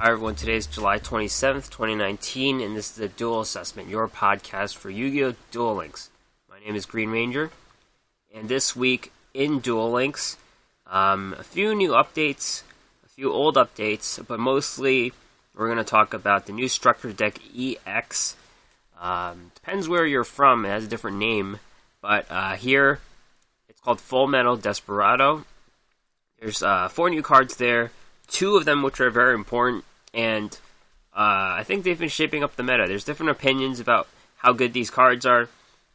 Hi everyone, today is July 27th, 2019, and this is the Duel Assessment, your podcast for Yu-Gi-Oh! Duel Links. My name is Green Ranger, and this week in Duel Links, a few new updates, a few old updates, but mostly we're going to talk about the new structure deck EX. Depends where you're from, it has a different name, but here it's called Full Metal Desperado. There's 4 new cards there, 2 of them which are very important, and I think they've been shaping up the meta. There's different opinions about how good these cards are.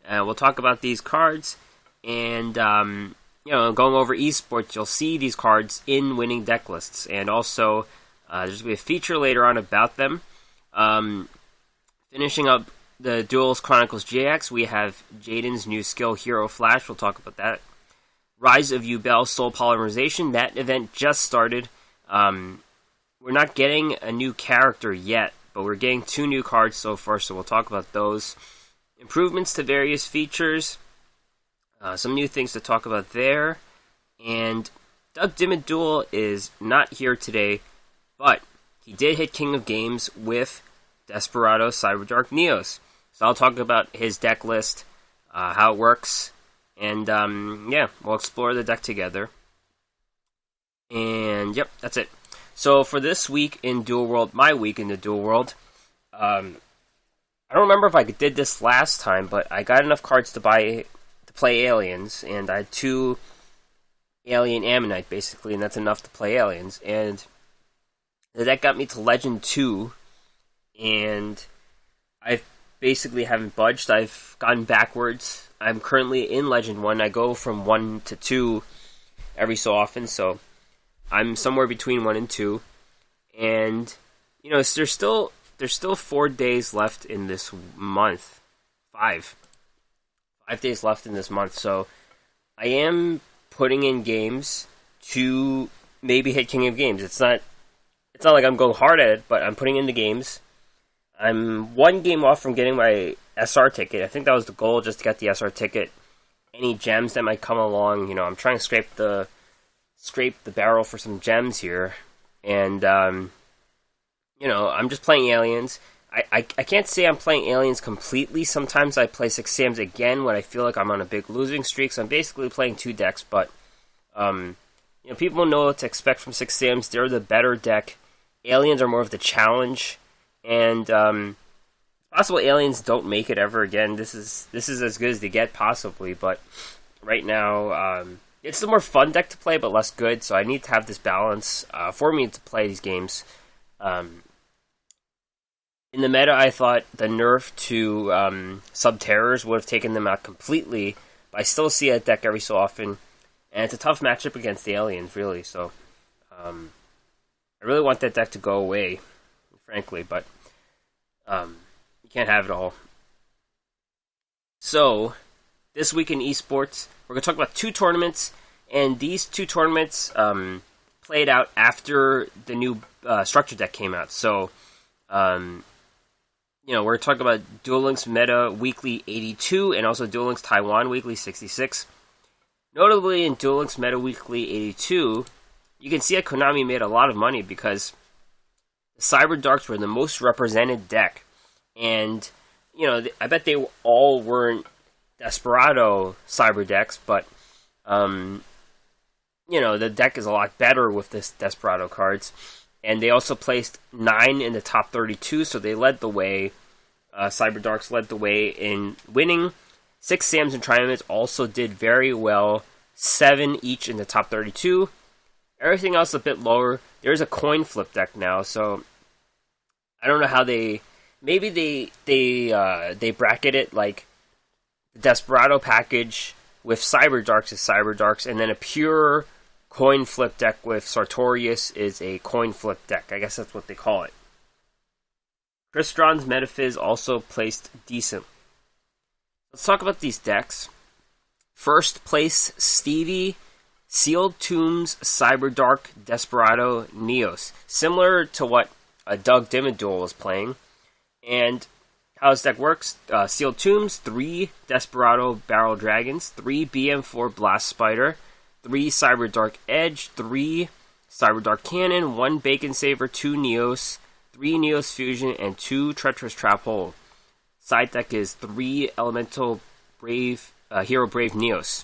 We'll talk about these cards, and going over esports, you'll see these cards in winning deck lists, and also there's going to be a feature later on about them. Finishing up the Duelist Chronicles JX, we have Jaden's new skill, Hero Flash. We'll talk about that. Rise of Yubel, Soul Polymerization. That event just started. We're not getting a new character yet, but we're getting 2 new cards so far, so we'll talk about those. Improvements to various features. Some new things to talk about there. And Doug Dimmadule is not here today, but he did hit King of Games with Desperado, Cyberdark, Neos. So I'll talk about his deck list, how it works, and we'll explore the deck together. And yep, that's it. So for this week in Duel World, my week in the Duel World, I don't remember if I did this last time, but I got enough cards to play aliens, and I had 2 alien Ammonite basically, and that's enough to play aliens. And the deck got me to Legend 2, and I basically haven't budged. I've gone backwards. I'm currently in Legend 1. I go from 1 to 2 every so often, so I'm somewhere between 1 and 2. And, there's still 4 days left in this month. 5 days left in this month, so I am putting in games to maybe hit King of Games. It's not like I'm going hard at it, but I'm putting in the games. I'm 1 game off from getting my SR ticket. I think that was the goal, just to get the SR ticket. Any gems that might come along, I'm trying to scrape the barrel for some gems here. And, I'm just playing aliens. I can't say I'm playing aliens completely. Sometimes I play 6 Sams again when I feel like I'm on a big losing streak. So I'm basically playing 2 decks, but, people know what to expect from 6 Sams. They're the better deck. Aliens are more of the challenge. And possible aliens don't make it ever again. This is as good as they get, possibly. But right now, it's the more fun deck to play, but less good. So I need to have this balance for me to play these games. In the meta, I thought the nerf to Sub-Terrors would have taken them out completely. But I still see a deck every so often. And it's a tough matchup against the aliens, really. So I really want that deck to go away, frankly, but you can't have it all. So, this week in esports, we're going to talk about 2 tournaments, and these 2 tournaments played out after the new structure deck came out. So, we're talking about Duel Links Meta Weekly 82, and also Duel Links Taiwan Weekly 66. Notably, in Duel Links Meta Weekly 82, you can see that Konami made a lot of money because the Cyberdarks were the most represented deck. And, I bet they all weren't Desperado Cyber decks, but, the deck is a lot better with this Desperado cards. And they also placed 9 in the top 32, so they led the way. Cyberdarks led the way in winning. 6 Sams and Triumphs also did very well. 7 each in the top 32. Everything else a bit lower. There's a coin flip deck now, so I don't know how maybe they bracket it like the Desperado package with Cyberdarks is Cyberdarks, and then a pure coin flip deck with Sartorius is a coin flip deck. I guess that's what they call it. Crystron's Metaphyz also placed decent. Let's talk about these decks. First place, Stevie, Sealed Tombs, Cyberdark, Desperado, Neos. Similar to what Doug Dimmadule was playing. And how this deck works, Sealed Tombs, 3 Desperado Barrel Dragons, 3 BM4 Blast Spider, 3 Cyberdark Edge, 3 Cyberdark Cannon, 1 Bacon Saver, 2 Neos, 3 Neos Fusion, and 2 Treacherous Trap Hole. Side deck is 3 Elemental Brave, Hero Brave Neos.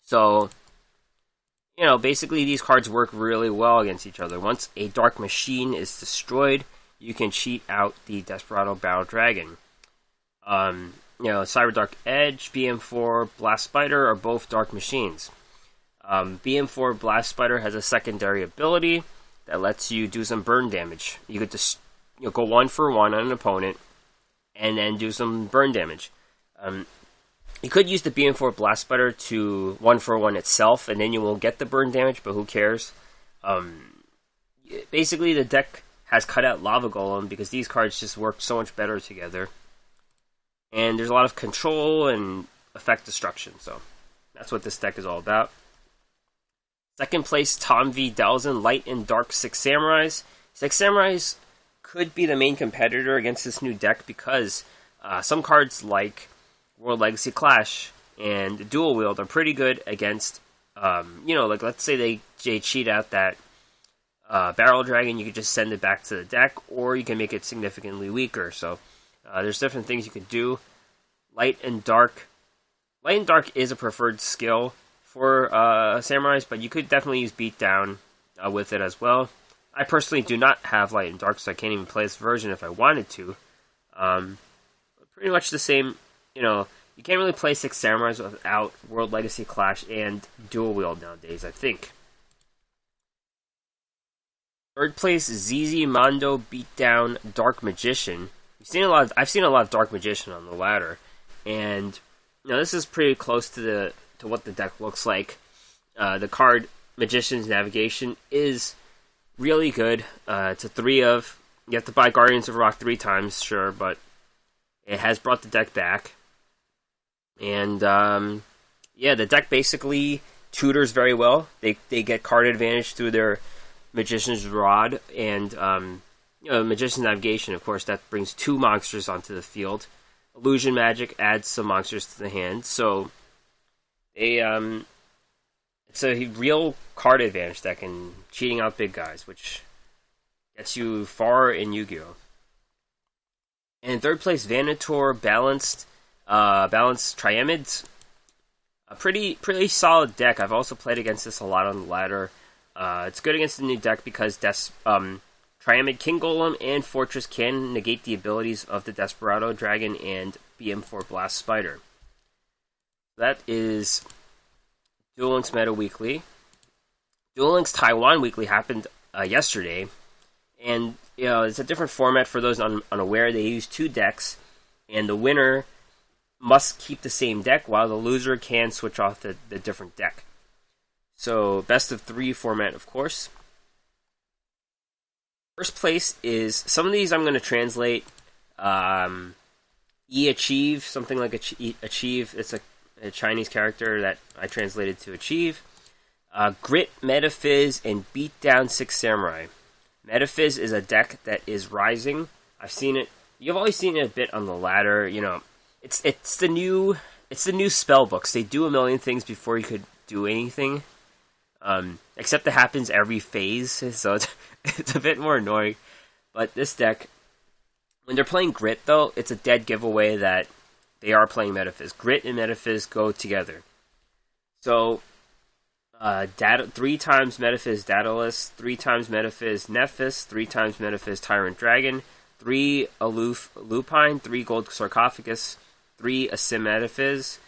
So, basically these cards work really well against each other. Once a Dark Machine is destroyed, you can cheat out the Desperado Battle Dragon. Cyberdark Edge, BM4, Blast Spider are both Dark Machines. BM4 Blast Spider has a secondary ability that lets you do some burn damage. You could just go 1 for 1 on an opponent and then do some burn damage. You could use the BM4 Blast Spider to 1 for 1 itself, and then you will get the burn damage, but who cares? Basically, the deck has cut out Lava Golem because these cards just work so much better together. And there's a lot of control and effect destruction, so that's what this deck is all about. Second place, Tom V. Delzen, Light and Dark 6 Samurais. 6 Samurais could be the main competitor against this new deck because some cards like World Legacy Clash and Duel World are pretty good against, let's say they cheat out that Barrel Dragon, you could just send it back to the deck, or you can make it significantly weaker. So there's different things you could do. Light and Dark is a preferred skill for Samurais, but you could definitely use Beatdown with it as well. I personally do not have Light and Dark, so I can't even play this version if I wanted to. Pretty much the same, you can't really play 6 Samurais without World Legacy Clash and Duel Wield nowadays, I think. Third place, ZZ Mondo Beatdown Dark Magician. I've seen a lot of Dark Magician on the ladder, and this is pretty close to what the deck looks like. The card Magician's Navigation is really good. It's a 3 of. You have to buy Guardians of Rock 3 times, sure, but it has brought the deck back. And the deck basically tutors very well. They get card advantage through their Magician's Rod and Magician's Navigation. Of course, that brings 2 monsters onto the field. Illusion Magic adds some monsters to the hand, so it's a real card advantage deck and cheating out big guys, which gets you far in Yu-Gi-Oh! And in third place, Vanator Balanced Triamids. A pretty solid deck. I've also played against this a lot on the ladder. It's good against the new deck because Triamid King Golem and Fortress can negate the abilities of the Desperado Dragon and BM4 Blast Spider. That is Duel Links Meta Weekly. Duel Links Taiwan Weekly happened yesterday, and it's a different format for those unaware. They use 2 decks, and the winner must keep the same deck, while the loser can switch off the different deck. So, best of 3 format, of course. First place is, some of these I'm going to translate. Achieve, something like Achieve. It's a Chinese character that I translated to Achieve. Grit, Metaphyz, and Beatdown 6 Samurai. Metaphyz is a deck that is rising. I've seen it. You've always seen it a bit on the ladder. It's the new spell books. They do a million things before you could do anything. Except it happens every phase, so it's a bit more annoying. But this deck, when they're playing Grit, though, it's a dead giveaway that they are playing Metaphyz. Grit and Metaphyz go together. So, 3 times Metaphyz Daedalus, 3 times Metaphyz Nephis, 3 times Metaphyz Tyrant Dragon, 3 Aloof Lupine, 3 Gold Sarcophagus, 3 Asim Metaphyz,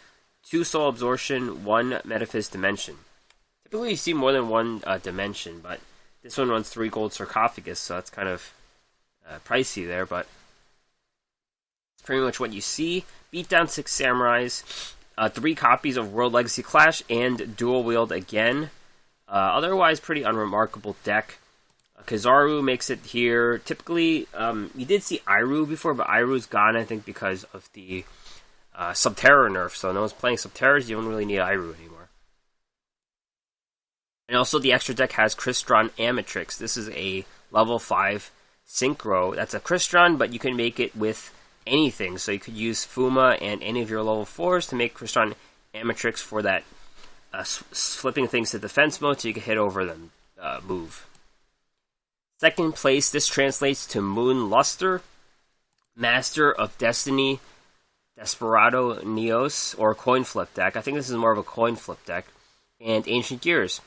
2 Soul Absorption, 1 Metaphyz Dimension. Typically you see more than 1 dimension, but this one runs 3 Gold Sarcophagus, so that's kind of pricey there, but it's pretty much what you see. Beatdown 6 Samurais, 3 copies of World Legacy Clash, and Dual Wield again. Otherwise, pretty unremarkable deck. Kizaru makes it here. Typically, you did see Iru before, but Iru's gone, I think, because of the Subterra nerf, so no one's playing Subterras, you don't really need Iru anymore. And also, the extra deck has Crystron Amatrix. This is a level 5 Synchro. That's a Crystron, but you can make it with anything. So you could use Fuma and any of your level 4s to make Crystron Amatrix for that flipping things to defense mode so you can hit over them. move. Second place, this translates to Moon Luster, Master of Destiny, Desperado Neos, or coin flip deck. I think this is more of a coin flip deck. And Ancient Gears.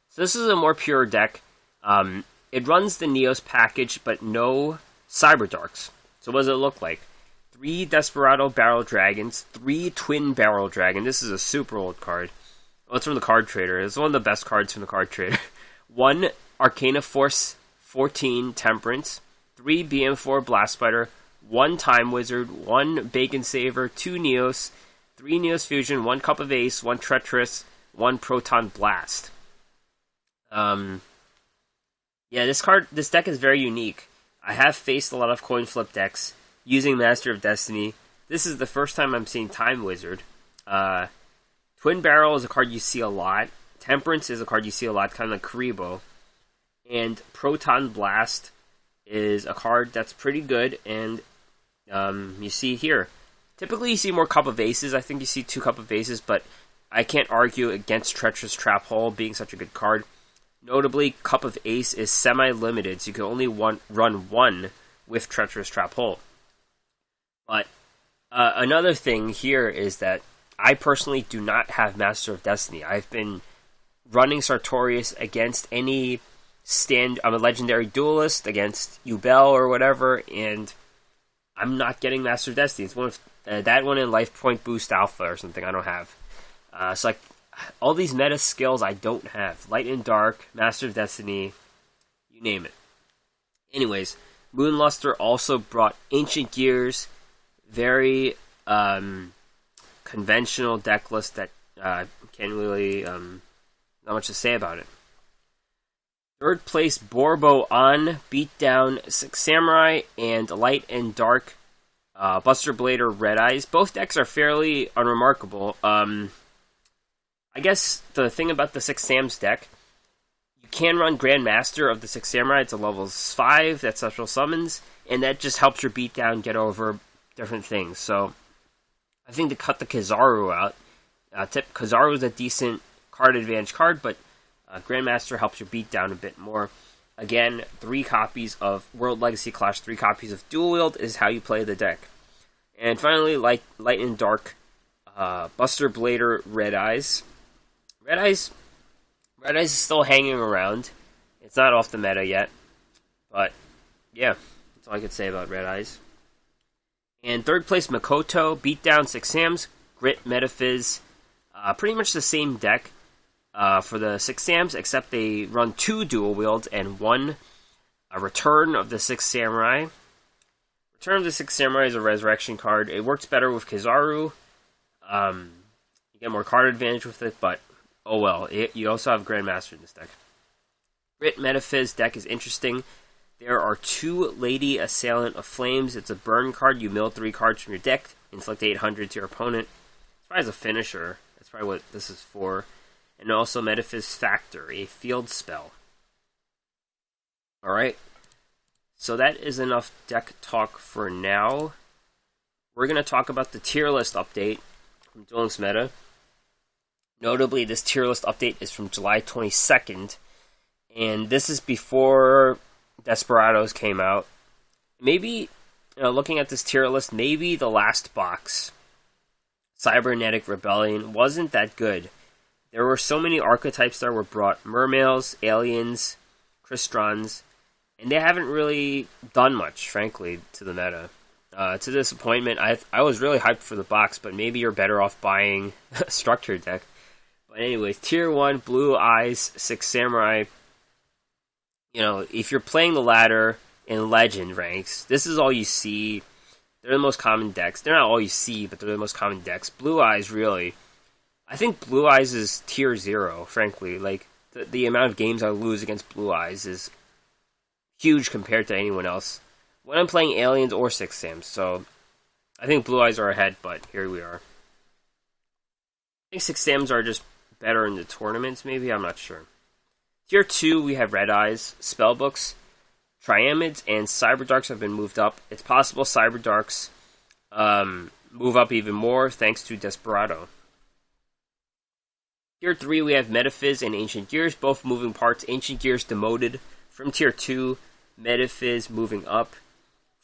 So this is a more pure deck. It runs the Neos package, but no Cyberdarks. So what does it look like? 3 Desperado Barrel Dragons, 3 Twin Barrel Dragon. This is a super old card. Well, it's from the Card Trader. It's one of the best cards from the Card Trader. 1 Arcana Force 14 Temperance, 3 BM4 Blast Spider, 1 Time Wizard, 1 Bacon Saver, 2 Neos, 3 Neos Fusion, 1 Cup of Ace, 1 Treacherous, 1 Proton Blast. Yeah, this deck is very unique. I have faced a lot of coin flip decks using Master of Destiny. This is the first time I'm seeing Time Wizard. Twin Barrel is a card you see a lot. Temperance is a card you see a lot, kind of like Karibo. And Proton Blast is a card that's pretty good, and you see here. Typically you see more Cup of Aces. I think you see 2 Cup of Aces, but I can't argue against Treacherous Trap Hole being such a good card. Notably, Cup of Ace is semi-limited, so you can only run 1 with Treacherous Trap Hole. But another thing here is that I personally do not have Master of Destiny. I've been running Sartorius against any I'm a legendary duelist against Yubel or whatever, and I'm not getting Master of Destiny. It's one of that one in Life Point Boost Alpha or something I don't have. So like all these meta skills I don't have. Light and Dark, Master of Destiny, you name it. Anyways, Moonluster also brought Ancient Gears, very conventional deck list that can't really not much to say about it. Third place, Borbo on, Beatdown, Six Samurai, and Light and Dark, Buster Blader, Red Eyes. Both decks are fairly unremarkable. I guess the thing about the Six Sams deck, you can run Grandmaster of the Six Samurai. It's a level 5, that's special summons, and that just helps your Beatdown get over different things. So, I think to cut the Kizaru out, Kizaru is a decent card advantage card, but Grandmaster helps your beat down a bit more. Again, 3 copies of World Legacy Clash, 3 copies of Duel World is how you play the deck. And finally, Light and Dark, Buster Blader, Red Eyes. Red Eyes is still hanging around. It's not off the meta yet. But, yeah, that's all I could say about Red Eyes. And third place, Makoto, Beatdown, Six Sams, Grit, Metaphyz. Pretty much the same deck. For the Six Sams, except they run 2 Dual Wields and 1 Return of the Six Samurai. Return of the Six Samurai is a resurrection card. It works better with Kizaru. You get more card advantage with it, but oh well. You also have Grandmaster in this deck. Grit Metaphyz deck is interesting. There are 2 Lady Assailant of Flames. It's a burn card. You mill 3 cards from your deck, inflict 800 to your opponent. It's probably as a finisher. That's probably what this is for. And also Metaphyz Factor, a field spell. Alright. So that is enough deck talk for now. We're going to talk about the tier list update from Duel Links Meta. Notably, this tier list update is from July 22nd. And this is before Desperados came out. Maybe, looking at this tier list, maybe the last box, Cybernetic Rebellion, wasn't that good. There were so many archetypes that were brought. Mermails, Aliens, Cristrons, and they haven't really done much, frankly, to the meta. To disappointment, I was really hyped for the box, but maybe you're better off buying a structured deck. But anyways, Tier 1, Blue Eyes, Six Samurai. If you're playing the ladder in Legend ranks, this is all you see. They're the most common decks. They're not all you see, but they're the most common decks. Blue Eyes, really. I think Blue Eyes is tier 0, frankly. Like, the amount of games I lose against Blue Eyes is huge compared to anyone else when I'm playing Aliens or Six Sams. So, I think Blue Eyes are ahead, but here we are. I think Six Sams are just better in the tournaments, maybe? I'm not sure. Tier 2, we have Red Eyes, Spellbooks, Triamids, and Cyberdarks have been moved up. It's possible Cyberdarks move up even more thanks to Desperado. Tier 3, we have Metaphys and Ancient Gears, both moving parts. Ancient Gears demoted from Tier 2, Metaphys moving up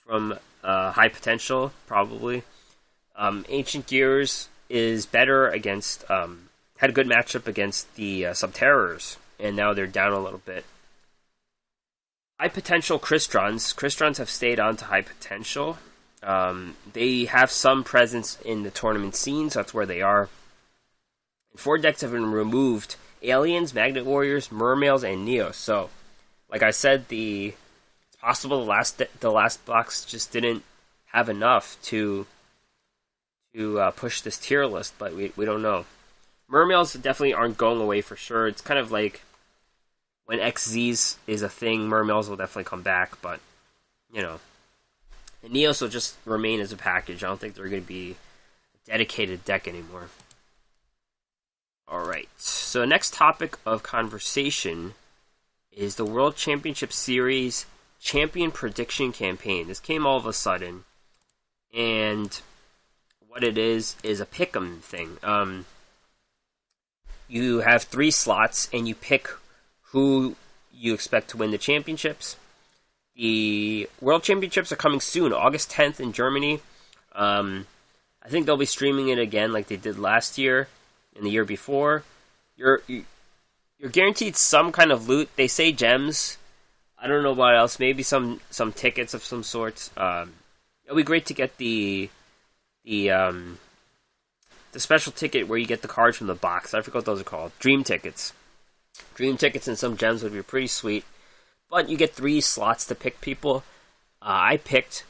from High Potential, probably. Ancient Gears is better against, had a good matchup against the Subterrors, and now they're down a little bit. High Potential Cristrons have stayed on to High Potential. They have some presence in the tournament scene, so that's where they are. 4 decks have been removed: Aliens, Magnet Warriors, Mermails, and Neos. So, like I said, it's possible the last box just didn't have enough to push this tier list, but we don't know. Mermails definitely aren't going away for sure. It's kind of like when XZs is a thing, Mermails will definitely come back, but, you know. And Neos will just remain as a package. I don't think they're going to be a dedicated deck anymore. Alright, so next topic of conversation is the World Championship Series Champion Prediction Campaign. This came all of a sudden, and what it is a pick'em thing. You have 3 slots, and you pick who you expect to win the championships. The World Championships are coming soon, August 10th in Germany. I think they'll be streaming it again like they did last year and the year before. You're guaranteed some kind of loot. They say gems. I don't know what else. Maybe some tickets of some sorts. It'll be great to get the special ticket where you get the cards from the box. I forget what those are called. Dream tickets. Dream tickets and some gems would be pretty sweet. But you get 3 slots to pick people. I picked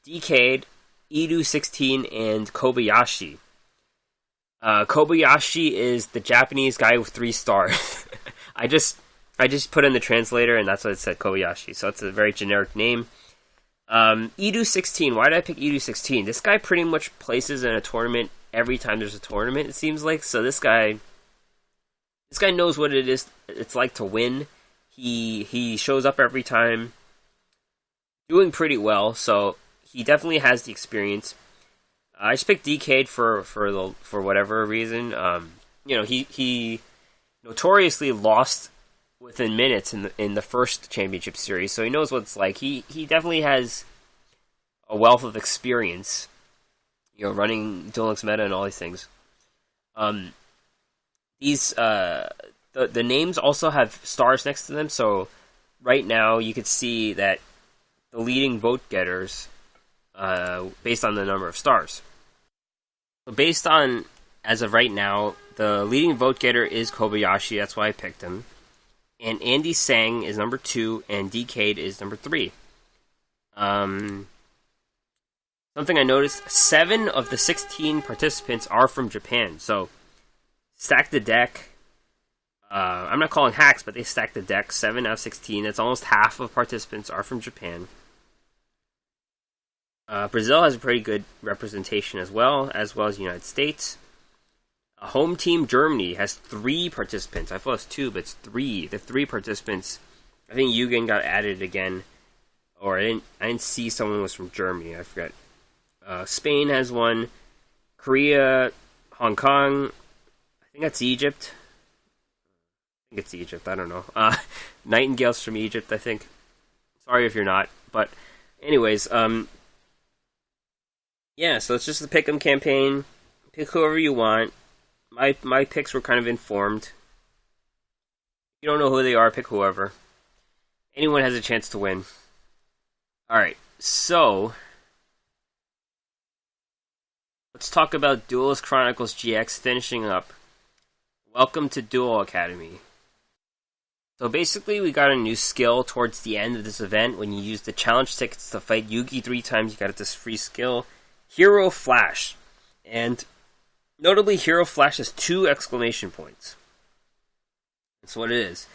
Decade, Edu16, and Kobayashi. Kobayashi is the Japanese guy with 3 stars. I just put in the translator, and that's what it said, Kobayashi. So it's a very generic name. Edu16. Why did I pick Edu16? This guy pretty much places in a tournament every time there's a tournament, it seems like. So this guy knows what it's like to win. He shows up every time, doing pretty well. So he definitely has the experience. I just picked Decade for whatever reason. He notoriously lost within minutes in the first championship series, so he knows what it's like. He definitely has a wealth of experience, running Duel Links meta and all these things. The names also have stars next to them, so right now you could see that the leading vote getters, based on the number of stars. So based on, as of right now, the leading vote getter is Kobayashi, that's why I picked him. And Andy Sang is number 2, and Decade is number 3. Something I noticed, 7 of the 16 participants are from Japan, so stack the deck. I'm not calling hacks, but they stacked the deck. 7 out of 16. That's almost half of participants are from Japan. Brazil has a pretty good representation as well as the United States. Home team Germany has 3 participants. I thought it was 2, but it's 3. The 3 participants. I think Yugen got added again, or I didn't see someone was from Germany. I forgot. Spain has 1. Korea, Hong Kong. I think that's Egypt. I think it's Egypt. I don't know. Nightingale's from Egypt, I think. Sorry if you're not, but anyways, yeah, so it's just the pick'em campaign. Pick whoever you want. My picks were kind of informed. If you don't know who they are, pick whoever. Anyone has a chance to win. Alright, so let's talk about Duelist Chronicles GX finishing up. Welcome to Duel Academy. So basically, we got a new skill towards the end of this event. When you use the challenge tickets to fight Yugi 3 times, you got this free skill, Hero Flash. And notably, Hero Flash has 2 exclamation points. That's what it is.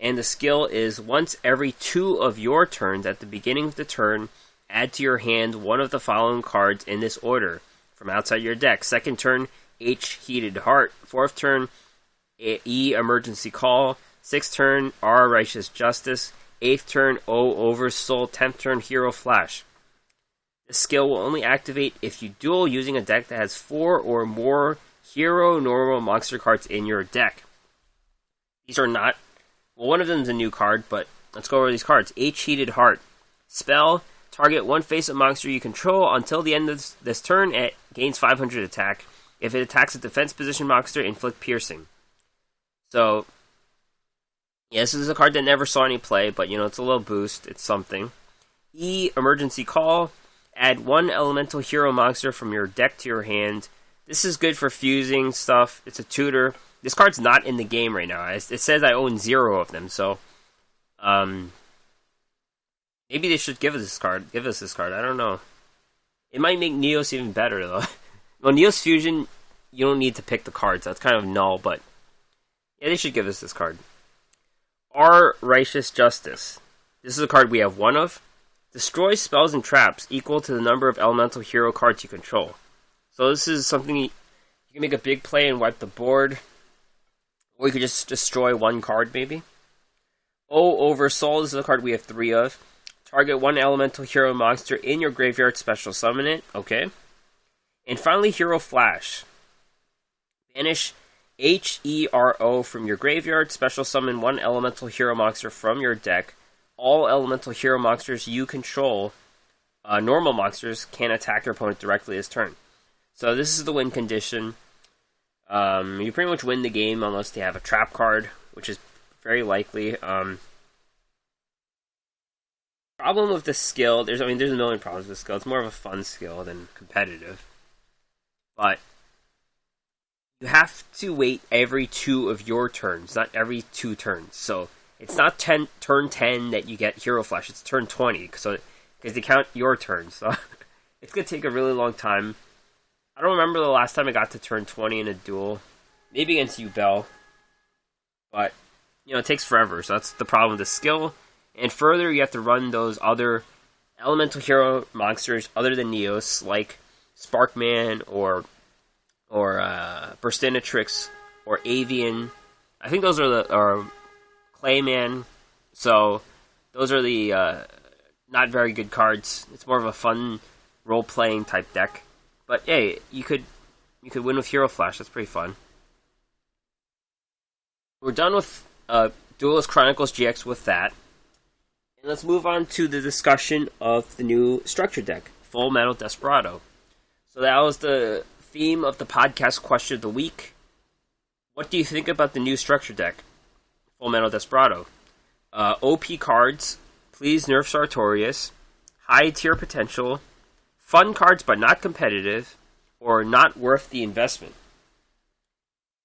And the skill is, once every 2 of your turns at the beginning of the turn, add to your hand one of the following cards in this order from outside your deck. Second turn, H, Heated Heart. Fourth turn, E, Emergency Call. 6th turn, R, Righteous Justice. 8th turn, O, Oversoul. 10th turn, Hero Flash. This skill will only activate if you duel using a deck that has 4 or more Hero, Normal, Monster cards in your deck. These are not... Well, one of them is a new card, but let's go over these cards. H-Heated Heart. Spell, target one face-up monster you control until the end of this turn. It gains 500 attack. If it attacks a defense position monster, inflict piercing. So, yeah, this is a card that never saw any play, but, it's a little boost. It's something. E, Emergency Call. Add one elemental hero monster from your deck to your hand. This is good for fusing stuff. It's a tutor. This card's not in the game right now. It says I own 0 of them, so... maybe they should give us this card. I don't know. It might make Neos even better, though. Well, Neos Fusion, you don't need to pick the cards. That's kind of null, but... yeah, they should give us this card. R, Righteous Justice. This is a card we have one of. Destroy spells and traps equal to the number of elemental hero cards you control. So this is something you can make a big play and wipe the board. Or you could just destroy one card, maybe. O, Oversoul. This is a card we have 3 of. Target one elemental hero monster in your graveyard, special summon it. Okay. And finally, Hero Flash. Banish Hero from your graveyard, special summon one elemental hero monster from your deck. All elemental hero monsters you control, normal monsters, can attack your opponent directly this turn. So this is the win condition. You pretty much win the game unless they have a trap card, which is very likely. Problem with the skill, there's a million problems with the skill. It's more of a fun skill than competitive. But you have to wait every 2 of your turns, not every 2 turns. So it's not turn 10 that you get Hero Flash, it's turn 20, because they count your turns. So it's going to take a really long time. I don't remember the last time I got to turn 20 in a duel. Maybe against Yubel. But, it takes forever, so that's the problem with the skill. And further, you have to run those other elemental hero monsters other than Neos, like Sparkman or Burstinatrix or Avian. I think those are Clayman. So those are the not very good cards. It's more of a fun role-playing type deck. But hey, you could win with Hero Flash. That's pretty fun. We're done with Duelist Chronicles GX with that. And let's move on to the discussion of the new structure deck, Full Metal Desperado. So that was the theme of the podcast question of the week. What do you think about the new structure deck, Full Metal Desperado? OP cards, please nerf Sartorius, high tier potential, fun cards but not competitive, or not worth the investment.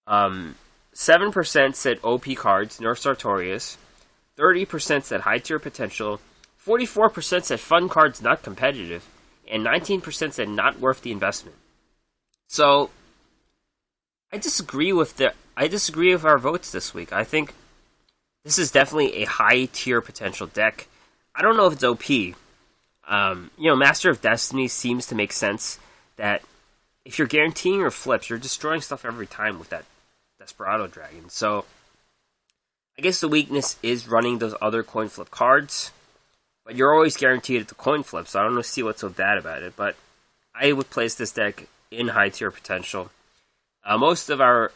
7% said OP cards, nerf Sartorius. 30% said high tier potential. 44% said fun cards, not competitive. And 19% said not worth the investment. So, I disagree with our votes this week. I think this is definitely a high tier potential deck. I don't know if it's OP. Master of Destiny seems to make sense that if you're guaranteeing your flips, you're destroying stuff every time with that Desperado Dragon. So, I guess the weakness is running those other coin flip cards, but you're always guaranteed at the coin flip, so I don't see what's so bad about it. But I would place this deck in high tier potential. Most of our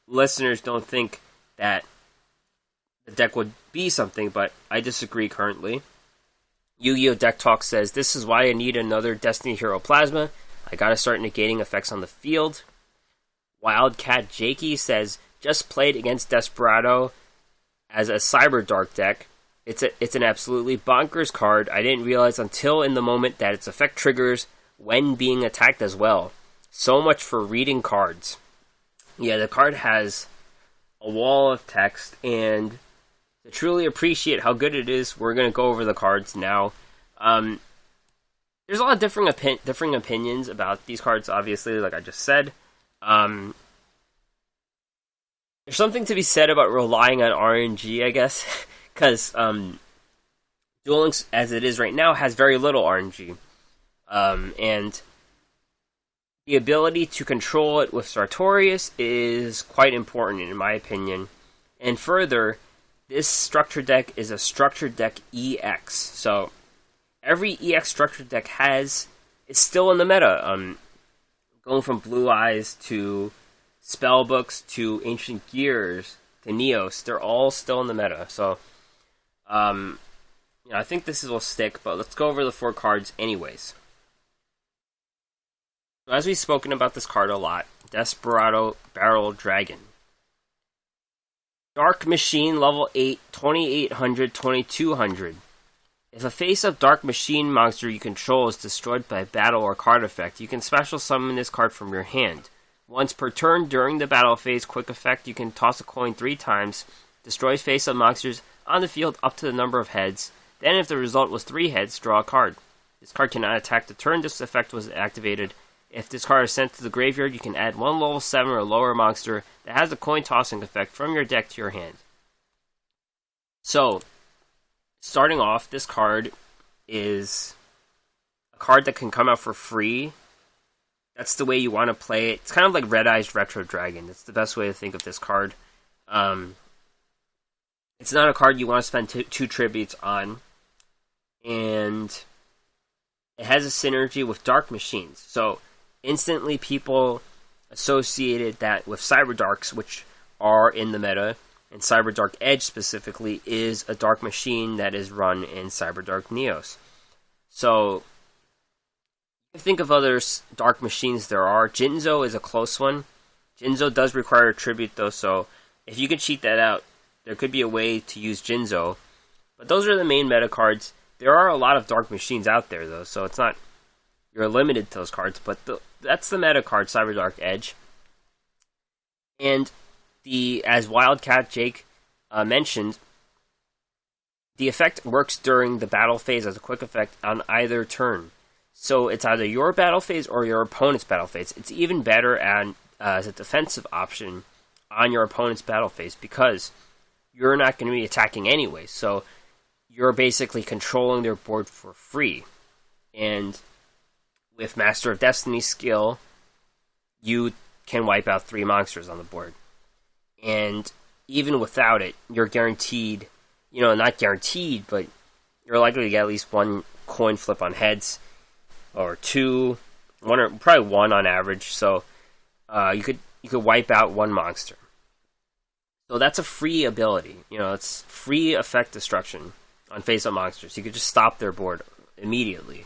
listeners don't think that the deck would be something, but I disagree currently. Yu-Gi-Oh! Deck Talk says, this is why I need another Destiny Hero Plasma. I gotta start negating effects on the field. Wildcat Jakey says, just played against Desperado as a Cyberdark deck. It's an absolutely bonkers card. I didn't realize until in the moment that its effect triggers when being attacked as well. So much for reading cards. Yeah, the card has a wall of text, and to truly appreciate how good it is, we're going to go over the cards now. There's a lot of differing opinions about these cards, obviously, like I just said. There's something to be said about relying on RNG, I guess, because Duel Links, as it is right now, has very little RNG. And the ability to control it with Sartorius is quite important, in my opinion. And further, this structure deck is a structure deck EX. So, every EX structure deck is still in the meta. Going from Blue Eyes to Spellbooks to Ancient Gears the Neos, they're all still in the meta. So, I think this will stick, but let's go over the 4 cards anyways. So as we've spoken about this card a lot, Desperado Barrel Dragon. Dark Machine, level 8, 2800, 2200. If a face-up Dark Machine monster you control is destroyed by battle or card effect, you can special summon this card from your hand. Once per turn during the battle phase, quick effect, you can toss a coin 3 times, destroy face-up monsters on the field up to the number of heads. Then if the result was 3 heads, draw a card. This card cannot attack the turn this effect was activated. If this card is sent to the graveyard, you can add 1 level 7 or lower monster that has a coin tossing effect from your deck to your hand. So, starting off, this card is a card that can come out for free. That's the way you want to play it. It's kind of like Red Eyes Retro Dragon. That's the best way to think of this card. It's not a card you want to spend 2 tributes on. And it has a synergy with Dark Machines. So, instantly people associated that with Cyberdarks, which are in the meta, and Cyberdark Edge specifically is a Dark Machine that is run in Cyberdark Neos. So, think of other Dark Machines there are. Jinzo is a close one. Jinzo does require a tribute though, so if you can cheat that out, there could be a way to use Jinzo. But those are the main meta cards. There are a lot of Dark Machines out there though, so it's not you're limited to those cards, but that's the meta card, Cyberdark Edge. And as Wildcat Jake mentioned, the effect works during the battle phase as a quick effect on either turn. So it's either your battle phase or your opponent's battle phase. It's even better as a defensive option on your opponent's battle phase because you're not going to be attacking anyway. So you're basically controlling their board for free. And with Master of Destiny skill, you can wipe out 3 monsters on the board. And even without it, you're guaranteed, not guaranteed, but you're likely to get at least 1 coin flip on heads, or 2, or probably 1 on average. So you could wipe out 1 monster. So that's a free ability. It's free effect destruction on face-up monsters. You could just stop their board immediately.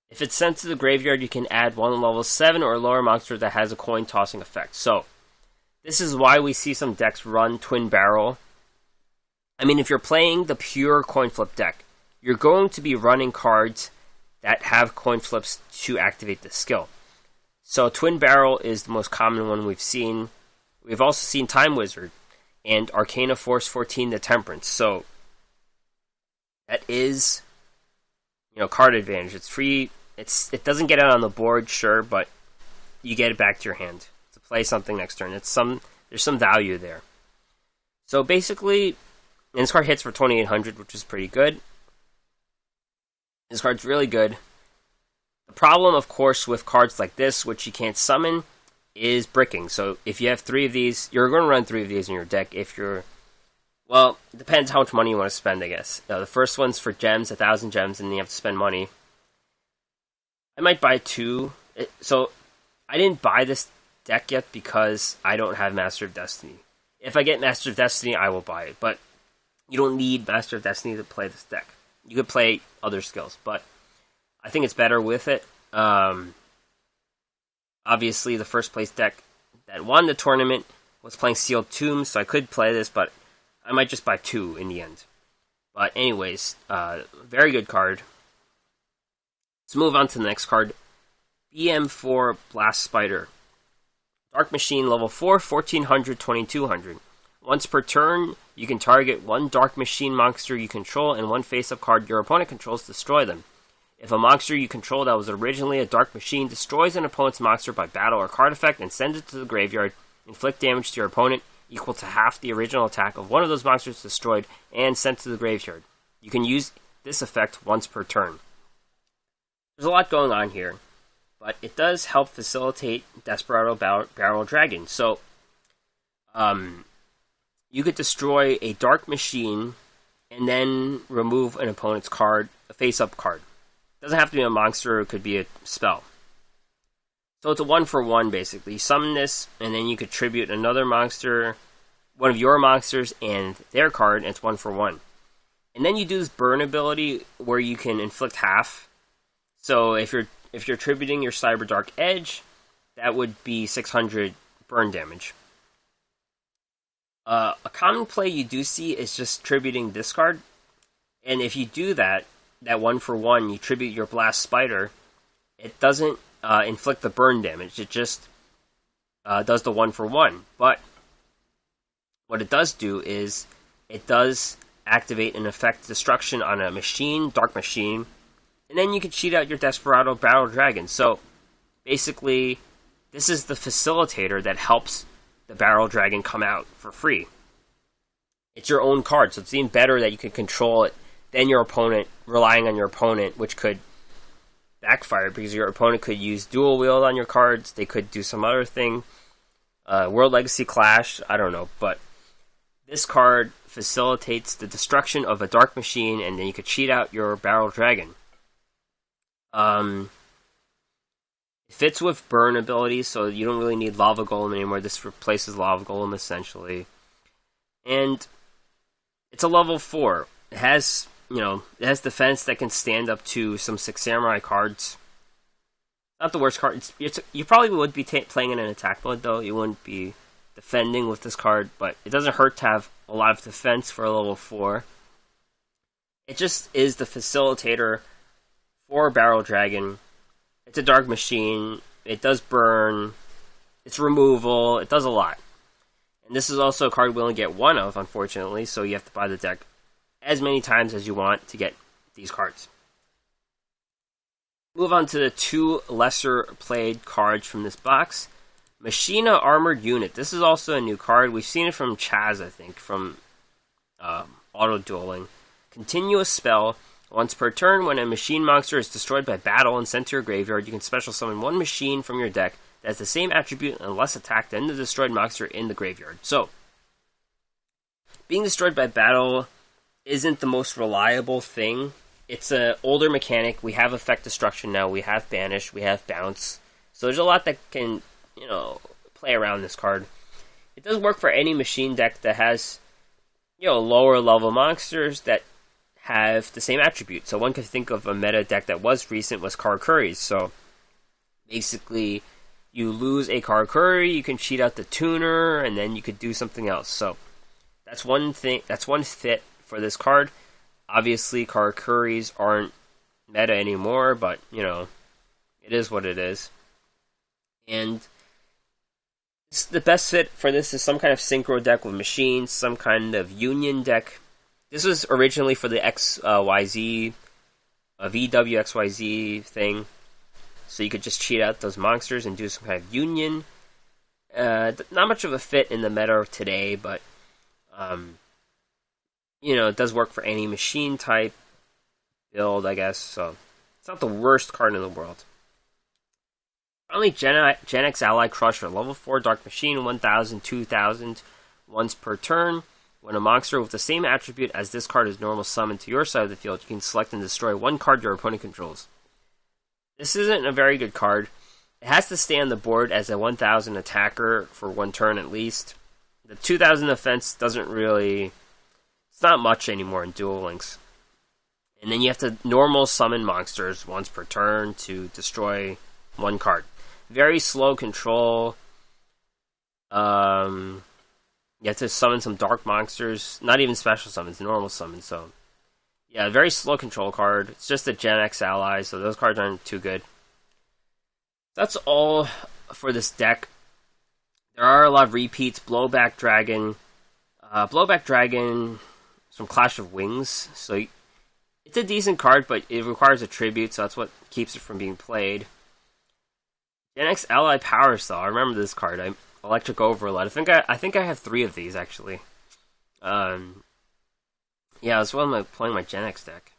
If it's sent to the graveyard, you can add 1 level 7 or lower monster that has a coin tossing effect. So, this is why we see some decks run Twin Barrel. I mean, if you're playing the pure coin flip deck, you're going to be running cards that have coin flips to activate the skill. So, Twin Barrel is the most common one we've seen. We've also seen Time Wizard and Arcana Force 14, the Temperance. So, that is card advantage. It's free. It doesn't get out on the board, sure, but you get it back to your hand to play something next turn. There's some value there. So basically, and this card hits for 2800, which is pretty good. This card's really good. The problem, of course, with cards like this, which you can't summon, is bricking. So if you have 3 of these, you're going to run 3 of these in your deck. Well, it depends how much money you want to spend, I guess. The first one's for gems, 1,000 gems, and then you have to spend money. I might buy 2. So, I didn't buy this deck yet because I don't have Master of Destiny. If I get Master of Destiny, I will buy it. But you don't need Master of Destiny to play this deck. You could play other skills, but I think it's better with it. Obviously, the first place deck that won the tournament was playing Sealed Tombs, so I could play this, but I might just buy 2 in the end. But anyways, very good card. Let's move on to the next card. BM4 Blast Spider. Dark Machine, level 4, 1400, 2200. Once per turn, you can target 1 Dark Machine monster you control and 1 face-up card your opponent controls, destroy them. If a monster you control that was originally a Dark Machine destroys an opponent's monster by battle or card effect and sends it to the graveyard, inflict damage to your opponent equal to half the original attack of one of those monsters destroyed and sent to the graveyard. You can use this effect once per turn. There's a lot going on here, but it does help facilitate Desperado Barrel Dragon. So, you could destroy a Dark Machine and then remove an opponent's card, a face-up card. It doesn't have to be a monster, it could be a spell. So it's a 1-for-1 basically. You summon this, and then you could tribute another monster, one of your monsters, and their card, and it's 1-for-1. And then you do this burn ability where you can inflict half. So if you're tributing your Cyberdark Edge, that would be 600 burn damage. A common play you do see is just tributing this card. And if you do that 1-for-1, you tribute your Blast Spider, it doesn't inflict the burn damage. It just does the 1-for-1. But what it does do is it does activate and effect destruction on a machine, Dark Machine, and then you can cheat out your Desperado Battle Dragon. So basically, this is the facilitator that helps the Battle Dragon come out for free. It's your own card, so it's even better that you can control it than your opponent, relying on your opponent, which could backfire because your opponent could use Dual Wield on your cards, they could do some other thing, World Legacy Clash, I don't know, but this card facilitates the destruction of a Dark Machine, and then you could cheat out your Battle Dragon. It fits with burn abilities, so you don't really need Lava Golem anymore. This replaces Lava Golem, essentially. And it's a level 4. It has defense that can stand up to some 6 Samurai cards. Not the worst card. You probably would be playing in an attack mode, though. You wouldn't be defending with this card, but it doesn't hurt to have a lot of defense for a level 4. It just is the facilitator for Battle Dragon. It's a Dark Machine. It does burn. It's removal. It does a lot. And this is also a card we only get one of, unfortunately, so you have to buy the deck as many times as you want to get these cards. Move on to the 2 lesser played cards from this box. Machina Armored Unit. This is also a new card. We've seen it from Chaz, I think, from Auto Dueling. Continuous spell. Once per turn, when a machine monster is destroyed by battle and sent to your graveyard, you can special summon one machine from your deck that has the same attribute and less attack than the destroyed monster in the graveyard. So, being destroyed by battle isn't the most reliable thing. It's an older mechanic. We have effect destruction now. We have banish. We have bounce. So there's a lot that can, play around this card. It does work for any machine deck that has, lower level monsters that have the same attribute. So one could think of a meta deck that was recent was Karakuri's. So basically, you lose a Karakuri, you can cheat out the tuner, and then you could do something else. So that's one thing. That's one fit for this card. Obviously, Karakuris aren't meta anymore, but it is what it is. And the best fit for this is some kind of synchro deck with machines, some kind of union deck. This was originally for the XYZ, VWXYZ thing, so you could just cheat out those monsters and do some kind of union. Not much of a fit in the meta today, but it does work for any machine type build, I guess. So it's not the worst card in the world. Finally, Gen X Ally Crusher, level 4 Dark Machine, 1000, 2000, once per turn. When a monster with the same attribute as this card is normal summoned to your side of the field, you can select and destroy one card your opponent controls. This isn't a very good card. It has to stay on the board as a 1000 attacker for one turn at least. The 2000 defense doesn't really... It's not much anymore in Duel Links. And then you have to normal summon monsters once per turn to destroy one card. Very slow control. You have to summon some dark monsters. Not even special summons, normal summons. So, yeah, very slow control card. It's just a Gen X ally, so those cards aren't too good. That's all for this deck. There are a lot of repeats. Blowback Dragon. Blowback Dragon is from Clash of Wings. So, it's a decent card, but it requires a tribute, so that's what keeps it from being played. Gen X Ally Power Cell. I remember this card. Electric Overload. I think I have 3 of these actually. Yeah, as well as playing my Gen X deck.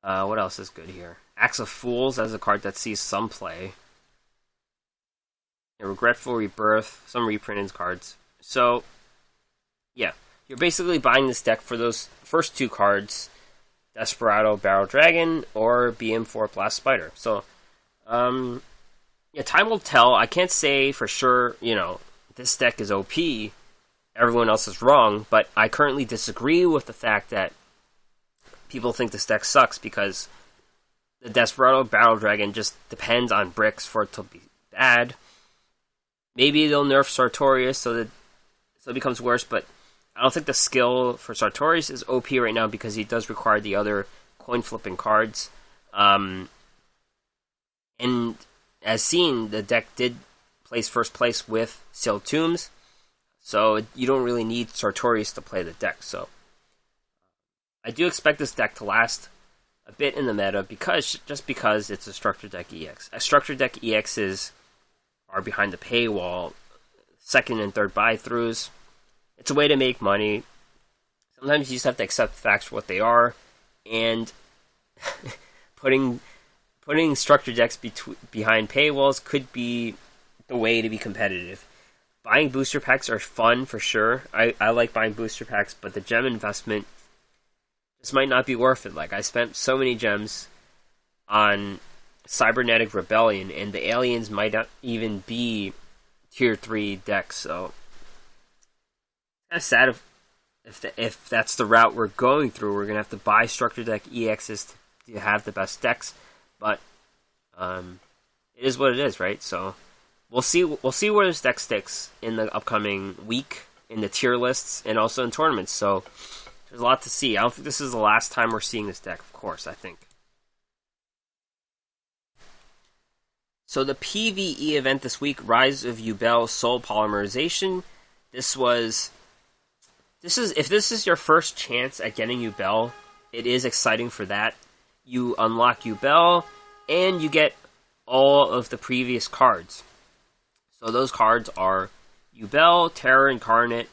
What else is good here? Axe of Fools as a card that sees some play. A Regretful Rebirth, some reprinted cards. So, yeah, you're basically buying this deck for those first 2 cards: Desperado, Battle Dragon, or BM4 Blast Spider. So, Yeah, time will tell. I can't say for sure, this deck is OP, everyone else is wrong, but I currently disagree with the fact that people think this deck sucks because the Desperado Battle Dragon just depends on bricks for it to be bad. Maybe they'll nerf Sartorius so it becomes worse, but I don't think the skill for Sartorius is OP right now because he does require the other coin flipping cards. And as seen, the deck did place first place with Sealed Tombs, so you don't really need Sartorius to play the deck. So I do expect this deck to last a bit in the meta because it's a Structured Deck EX. Structured Deck EXs are behind the paywall, second and third buy-throughs. It's a way to make money. Sometimes you just have to accept the facts for what they are, and putting structured decks behind paywalls could be the way to be competitive. Buying booster packs are fun for sure. I like buying booster packs, but the gem investment just might not be worth it. Like, I spent so many gems on Cybernetic Rebellion, and the aliens might not even be tier 3 decks, so kind of sad if that's the route we're going through. We're going to have to buy Structured Deck EXs to have the best decks, but it is what it is, right? So we'll see where this deck sticks in the upcoming week, in the tier lists, and also in tournaments, so there's a lot to see. I don't think this is the last time we're seeing this deck, of course, I think. So the PvE event this week, Rise of Yubel Soul Polymerization. If this is your first chance at getting Yubel, it is exciting for that. You unlock Yubel, and you get all of the previous cards. So those cards are Yubel, Terror Incarnate,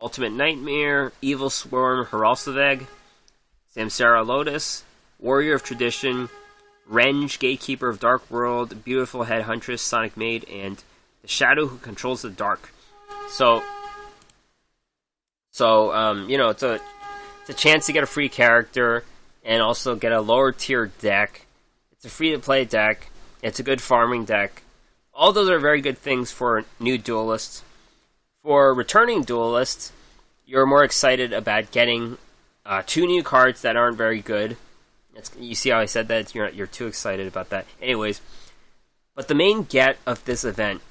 Ultimate Nightmare, Evil Swarm, Haralseveg, Samsara Lotus, Warrior of Tradition, Renge, Gatekeeper of Dark World, Beautiful Head Huntress, Sonic Maid, and the Shadow Who Controls the Dark. So it's a chance to get a free character and also get a lower tier deck. It's a free to play deck. It's a good farming deck. All those are very good things for new duelists. For returning duelists, you're more excited about getting 2 new cards that aren't very good. You see how I said that? You're too excited about that. Anyways, but the main get of this event,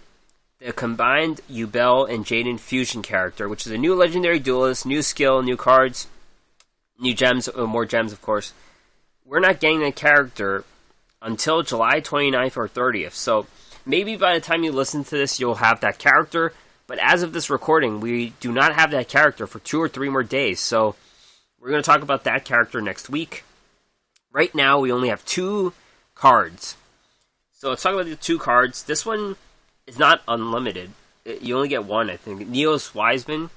the combined Yubel and Jaden fusion character, which is a new legendary duelist, new skill, new cards, new gems, more gems, of course. We're not getting that character until July 29th or 30th, so maybe by the time you listen to this, you'll have that character, but as of this recording, we do not have that character for 2 or 3 more days, so we're going to talk about that character next week. Right now, we only have 2 cards. So let's talk about the 2 cards. This one is not unlimited. You only get 1, I think. Neos Wiseman,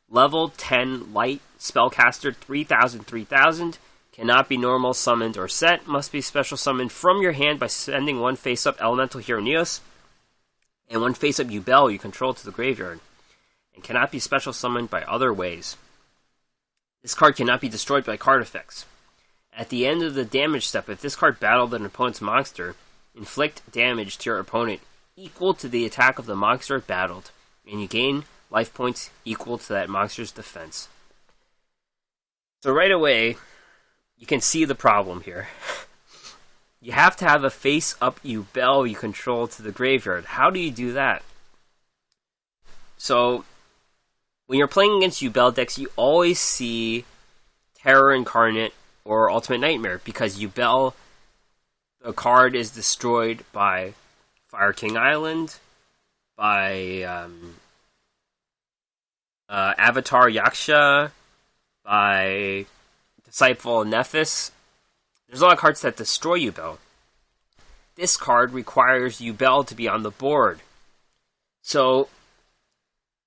level 10 light spellcaster, 3000, cannot be normal summoned or set, must be special summoned from your hand by sending 1 face-up elemental hero Neos and 1 face-up Yubel you control to the graveyard, and cannot be special summoned by other ways. This card cannot be destroyed by card effects. At the end of the damage step, if this card battled an opponent's monster, inflict damage to your opponent equal to the attack of the monster it battled, and you gain life points equal to that monster's defense. So right away, you can see the problem here. You have to have a face-up Yubel you control to the graveyard. How do you do that? So, when you're playing against Yubel decks, you always see Terror Incarnate or Ultimate Nightmare, because Yubel, the card is destroyed by Fire King Island, by Avatar Yaksha, by Disciple of Nephis. There's a lot of cards that destroy Yubel. This card requires Yubel to be on the board. So,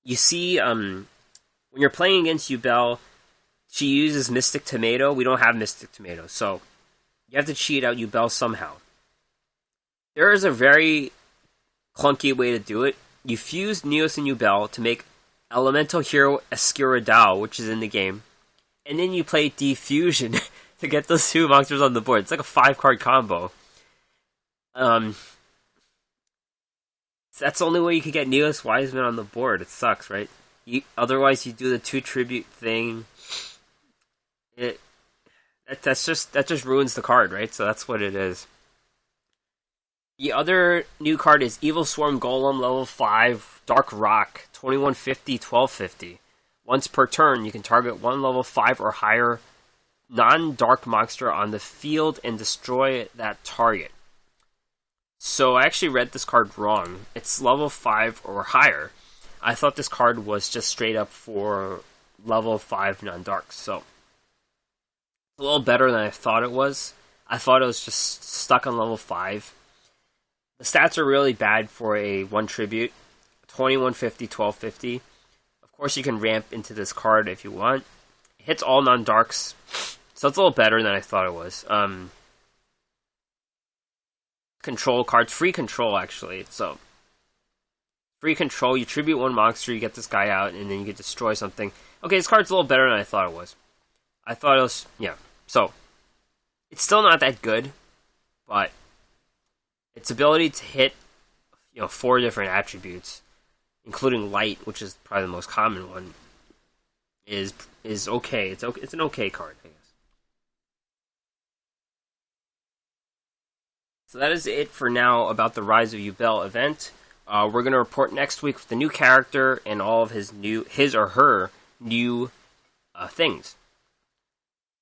you see, when you're playing against Yubel, she uses Mystic Tomato. We don't have Mystic Tomato, so you have to cheat out Yubel somehow. There is a very clunky way to do it. You fuse Neos and Yubel to make Elemental Hero Escuridao, which is in the game, and then you play Defusion to get those 2 monsters on the board. It's like a 5-card combo. That's the only way you could get Neos Wiseman on the board. It sucks, right? Otherwise, you do the 2 tribute thing. That just ruins the card, right? So that's what it is. The other new card is Evil Swarm Golem, level 5, Dark Rock, 2150, 1250. Once per turn, you can target one level 5 or higher non-dark monster on the field and destroy that target. So I actually read this card wrong. It's level 5 or higher. I thought this card was just straight up for level 5 non-dark, so it's a little better than I thought it was. I thought it was just stuck on level 5. The stats are really bad for a 1 tribute. 2150, 1250. Of course, you can ramp into this card if you want. It hits all non-darks, so it's a little better than I thought it was. Control cards, free control actually. So, free control, you tribute 1 monster, you get this guy out, and then you can destroy something. Okay, this card's a little better than I thought it was. I thought it was, yeah. So, it's still not that good, but its ability to hit, 4 different attributes, including light, which is probably the most common one, is okay. It's an okay card, I guess. So that is it for now about the Rise of Yubel event. We're going to report next week with the new character and all of his or her new things.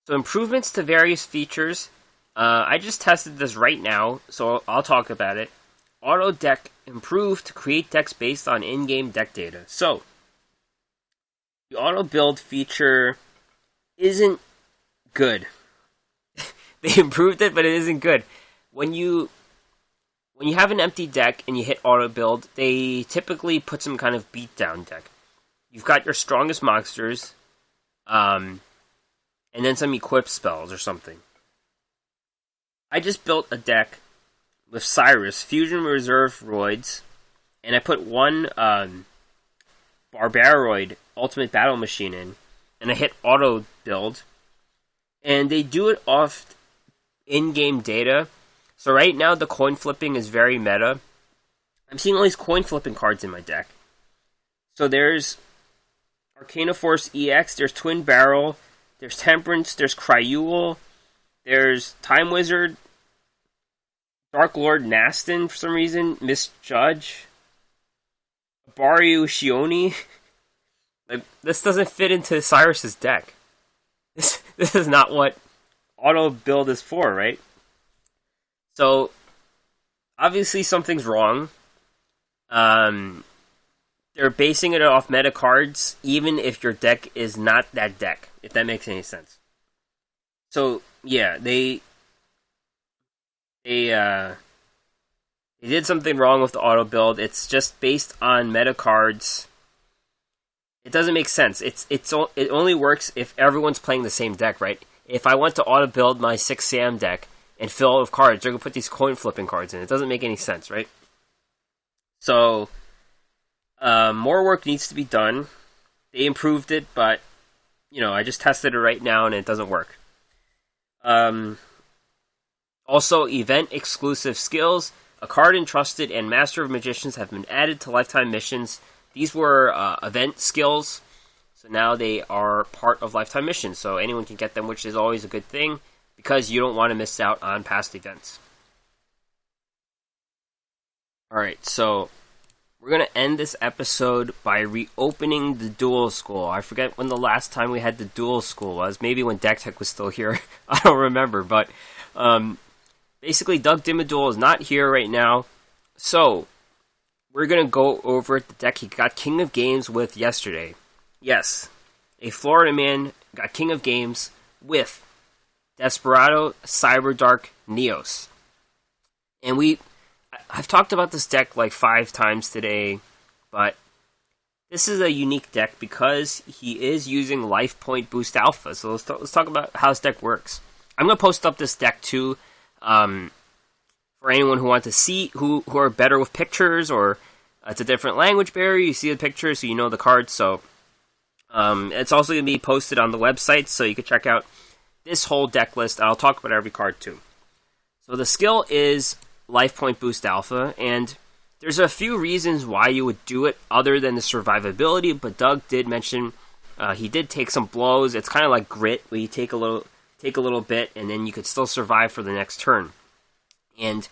So improvements to various features. I just tested this right now, so I'll talk about it. Auto deck improved to create decks based on in-game deck data. So, the auto build feature isn't good. They improved it, but it isn't good. When you have an empty deck and you hit auto build, they typically put some kind of beatdown deck. You've got your strongest monsters, and then some equip spells or something. I just built a deck with Cyrus, Fusion Reserve Roids, and I put 1 Barbaroid Ultimate Battle Machine in, and I hit auto build, and they do it off in-game data. So right now the coin flipping is very meta. I'm seeing all these coin flipping cards in my deck. So there's Arcana Force EX, there's Twin Barrel, there's Temperance, there's Cryule, there's Time Wizard, Dark Lord Nastin for some reason, Misjudge, Baryu Shioni. Like, this doesn't fit into Cyrus's deck. This is not what auto build is for, right? So, obviously something's wrong. They're basing it off meta cards, even if your deck is not that deck, if that makes any sense. So, yeah, they did something wrong with the auto build. It's just based on meta cards. It doesn't make sense. It only works if everyone's playing the same deck, right? If I want to auto build my 6 Sam deck and fill it with cards, they're gonna put these coin flipping cards in. It doesn't make any sense, right? So, more work needs to be done. They improved it, but I just tested it right now and it doesn't work. Also, event-exclusive skills. A card entrusted and Master of Magicians have been added to lifetime missions. These were event skills, so now they are part of lifetime missions. So anyone can get them, which is always a good thing, because you don't want to miss out on past events. Alright, so we're going to end this episode by reopening the Duel School. I forget when the last time we had the Duel School was. Maybe when Deck Tech was still here. I don't remember, but basically Doug Dimmadule is not here right now. So, we're going to go over the deck he got King of Games with yesterday. Yes, a Florida man got King of Games with Desperado, Cyberdark, Neos. And I've talked about this deck like 5 times today, but this is a unique deck because he is using Life Point Boost Alpha. So let's talk about how this deck works. I'm going to post up this deck too, for anyone who wants to see, who are better with pictures, or it's a different language barrier. You see the picture, so you know the cards. So it's also going to be posted on the website, so you can check out this whole deck list. I'll talk about every card too. So the skill is Life Point Boost Alpha, and there's a few reasons why you would do it other than the survivability, but Doug did mention he did take some blows. It's kind of like Grit, where you take a little bit, and then you could still survive for the next turn. And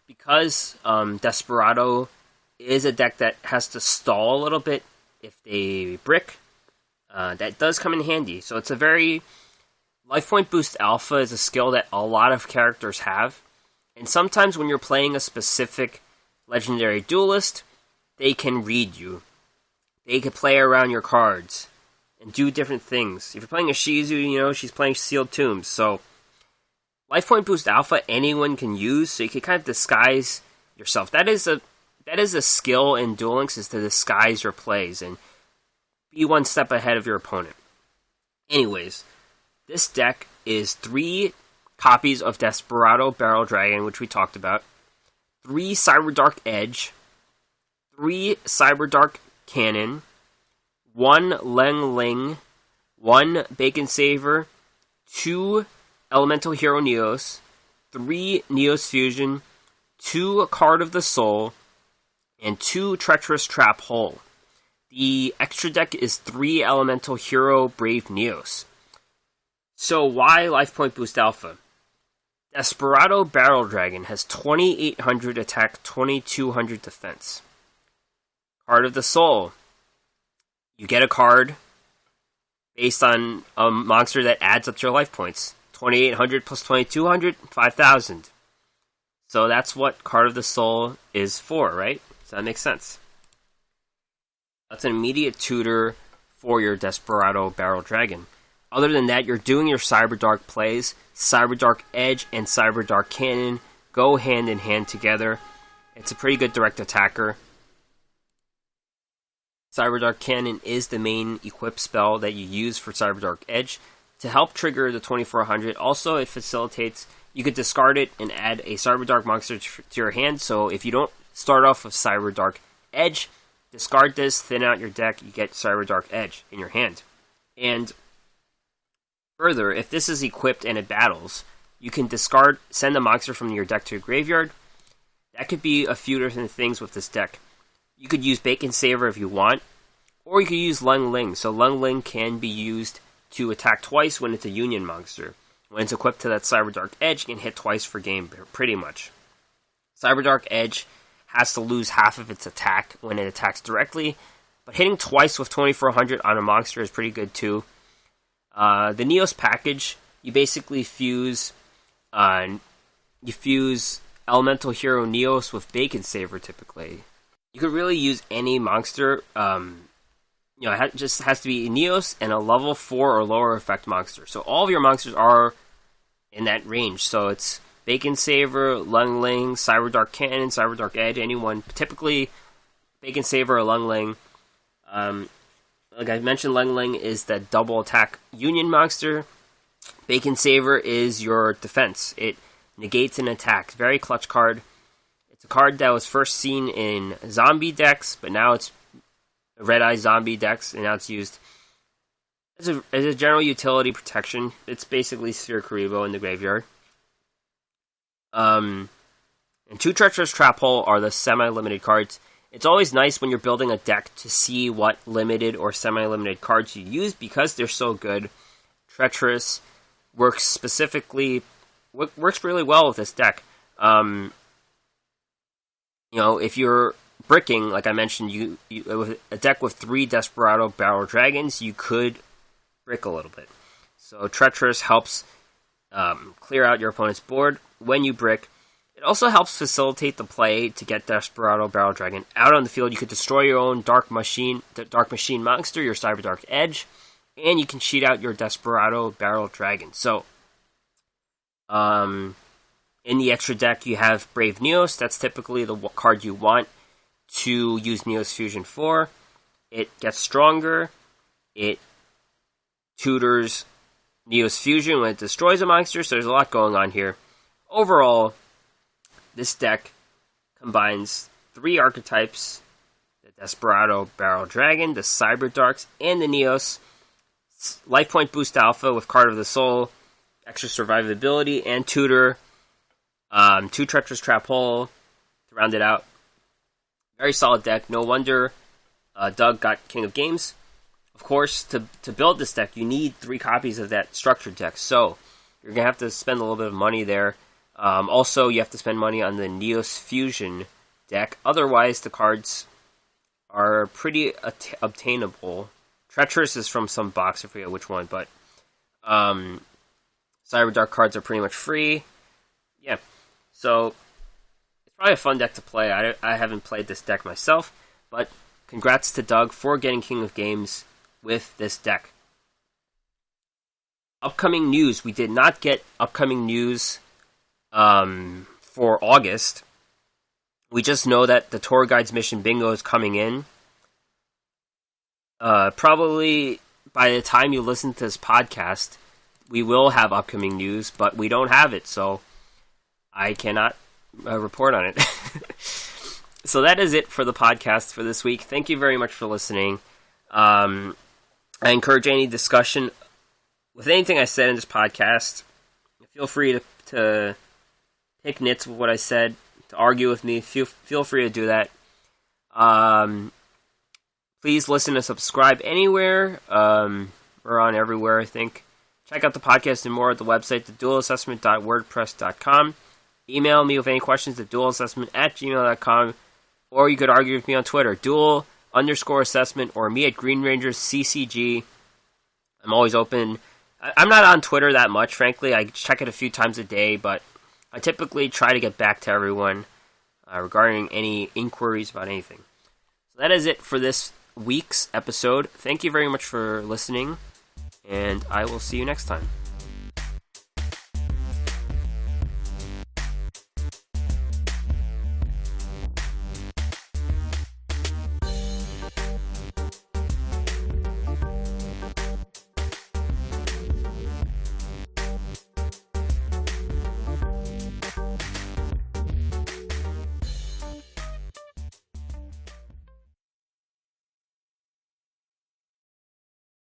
because Desperado is a deck that has to stall a little bit if they brick, that does come in handy. So it's a very... Life Point Boost Alpha is a skill that a lot of characters have, and sometimes when you're playing a specific legendary duelist, they can read you. They can play around your cards and do different things. If you're playing a Shizu, she's playing Sealed Tombs, so Life Point Boost Alpha anyone can use, so you can kind of disguise yourself. That is a skill in Duel Links, is to disguise your plays and be one step ahead of your opponent. Anyways, this deck is 3 copies of Desperado Barrel Dragon, which we talked about, 3 Cyberdark Edge, 3 Cyberdark Cannon, 1 Leng Ling, 1 Bacon Saver, 2 Elemental Hero Neos, 3 Neos Fusion, 2 Card of the Soul, and 2 Treacherous Trap Hole. The extra deck is 3 Elemental Hero Brave Neos. So why Life Point Boost Alpha? Desperado Barrel Dragon has 2800 attack, 2200 defense. Card of the Soul. You get a card based on a monster that adds up to your life points. 2800 plus 2200, 5000. So that's what Card of the Soul is for, right? So that makes sense. That's an immediate tutor for your Desperado Barrel Dragon. Other than that, you're doing your Cyberdark plays. Cyberdark Edge and Cyberdark Cannon go hand in hand together. It's a pretty good direct attacker. Cyberdark Cannon is the main equip spell that you use for Cyberdark Edge to help trigger the 2400. Also, it facilitates, you could discard it and add a Cyberdark monster to your hand. So if you don't start off with Cyberdark Edge, discard this, thin out your deck, you get Cyberdark Edge in your hand. And further, if this is equipped and it battles, you can send a monster from your deck to your graveyard. That could be a few different things with this deck. You could use Bacon Saver if you want, or you could use Leng Ling. So Leng Ling can be used to attack twice when it's a Union monster. When it's equipped to that Cyberdark Edge, it can hit twice per game, pretty much. Cyberdark Edge has to lose half of its attack when it attacks directly, but hitting twice with 2400 on a monster is pretty good too. The Neos package, you basically fuse Elemental Hero Neos with Bacon Saver typically. You could really use any monster. It just has to be Neos and a level 4 or lower effect monster. So all of your monsters are in that range. So it's Bacon Saver, Leng Ling, Cyberdark Cannon, Cyberdark Edge, anyone. Typically, Bacon Saver or Leng Ling. Like I mentioned, Leng Ling is that double attack Union monster. Bacon Saver is your defense. It negates an attack. Very clutch card. It's a card that was first seen in zombie decks, but now it's Red Eye zombie decks, and now it's used as a general utility protection. It's basically Sphere Karibo in the graveyard. And 2 Treacherous Trap Hole are the semi-limited cards. It's always nice when you're building a deck to see what limited or semi-limited cards you use because they're so good. Treacherous works really well with this deck. If you're bricking, like I mentioned, you with a deck with 3 Desperado Barrel Dragons, you could brick a little bit. So Treacherous helps clear out your opponent's board when you brick. It also helps facilitate the play to get Desperado Barrel Dragon out on the field. You could destroy your own Dark Machine monster, your Cyberdark Edge, and you can cheat out your Desperado Barrel Dragon. So, in the extra deck, you have Brave Neos. That's typically the card you want to use Neos Fusion for. It gets stronger. It tutors Neos Fusion when it destroys a monster, so there's a lot going on here. Overall, this deck combines 3 archetypes: the Desperado Barrel Dragon, the Cyberdarks, and the Neos. Life Point Boost Alpha with Card of the Soul, extra survivability, and tutor. 2 Treacherous Trap Hole to round it out. Very solid deck. No wonder Doug got King of Games. Of course, to build this deck, you need 3 copies of that structured deck. So you're going to have to spend a little bit of money there. Also, you have to spend money on the Neos Fusion deck. Otherwise, the cards are pretty obtainable. Treacherous is from some box, I forget which one, but Cyberdark cards are pretty much free. Yeah, so it's probably a fun deck to play. I haven't played this deck myself, but congrats to Doug for getting King of Games with this deck. Upcoming news. We did not get upcoming news for August. We just know that the Tour Guides Mission Bingo is coming in. Probably by the time you listen to this podcast, we will have upcoming news, but we don't have it, so I cannot report on it. So that is it for the podcast for this week. Thank you very much for listening. I encourage any discussion with anything I said in this podcast. Feel free to take nits with what I said, to argue with me. Feel free to do that. Please listen and subscribe anywhere. We're on everywhere, I think. Check out the podcast and more at the website, theduelassessment.wordpress.com. Email me with any questions at duelassessment@gmail.com. Or you could argue with me on Twitter, duel_assessment, or me at Green Rangers CCG. I'm always open. I'm not on Twitter that much, frankly. I check it a few times a day, but I typically try to get back to everyone regarding any inquiries about anything. So that is it for this week's episode. Thank you very much for listening, and I will see you next time.